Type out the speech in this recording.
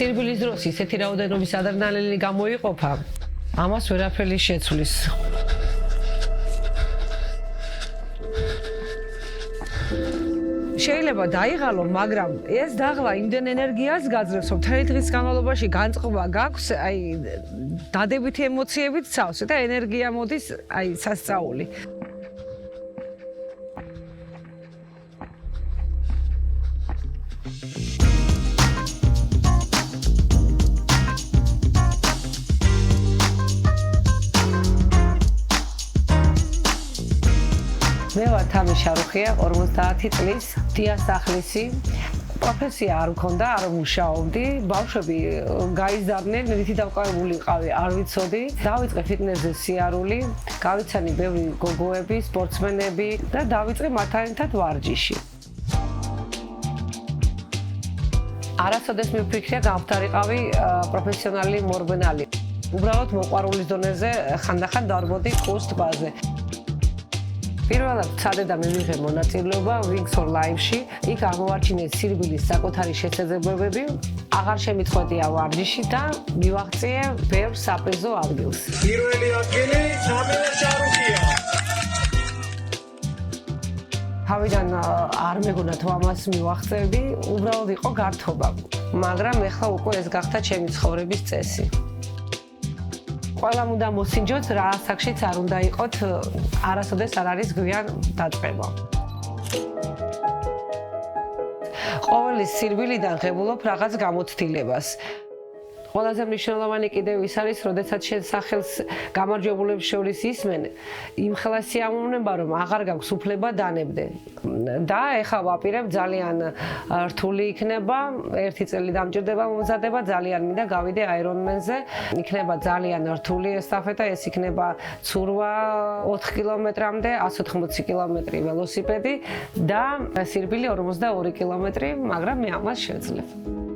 სირბილის დროს ისეთი რაოდენობის ადრენალინი გამოიყოფა, ამას ვერაფერი შეცვლის. შეიძლება დაიღალო, მაგრამ ეს დაღლა იმდენ ენერგიას გაძლევს, რომ მთელი დღის განმავლობაში განწყობა გაქვს, აი დადებითი ემოციებით ცავს და ენერგია მოდის, აი სასწაული. მე ვარ თამი შარუხია, 50 წლის, დიასახლისი. პროფესია არ მქონდა, არ ვმუშაობდი. ბავშვები გაიზარდნენ, რითი დავყარებული ვიყავი, არ ვიცოდი. დავიწყე ფიტნესზე სიარული, გავიცანი ბევრი გოგოები, სპორტსმენები და დავიწყე მათთან ერთად ვარჯიში. არასოდეს მივფიქრია გავხდარიყავი პროფესიონალი მორბენალი. უბრალოდ მოყვარულის დონეზე ხანდახან დავარბოდი ყუს ტბაზე. პირველად ვცადე და მივიღე მონაწილეობა Wings for Life-ში. იქ აღმოვარჩინეს სირბილის საკუთარი შესაძლებლობები, აღარ შემიწყვეტია ვარჯიში და მივაღწიე ბევრ საპრიზო ადგილს. პირველი ადგილი თამი შარუხია. თავიდან არ მეგონა თუ ამას მივაღწევდი, უბრალოდ იყო გართობა. მაგრამ ეხლა უკვე ეს გახდა ჩემი ცხოვრების წესი. ყველამ უნდა მოსინჯოთ, რა ასაკშიც არ უნდა იყოთ, არასოდეს არ არის გვიან დაწყება. ყოველი სირბილიდან ღებულობ რაღაც გამოცდილებას. ყველაზე მნიშვნელოვანი კიდევ ის არის, როდესაც შენ სახელს გამარჯვებულებს შორის ისმენ, იმ ხელას სიამოვნება, რომ აღარ გაქვს უფლება დანებდე. და ეხლა ვაპირებ ძალიან რთული იქნება, 1 წელი დამჭირდება მომზადება, ძალიან მინდა გავიდე Ironman-ზე. იქნება ძალიან რთული ესტაფეტა, ეს იქნება ცურვა 4 კილომეტრამდე, 180 კილომეტრი ველოსიპედი და სირბილი 42 კილომეტრი, მაგრამ მე ამას შევძლებ.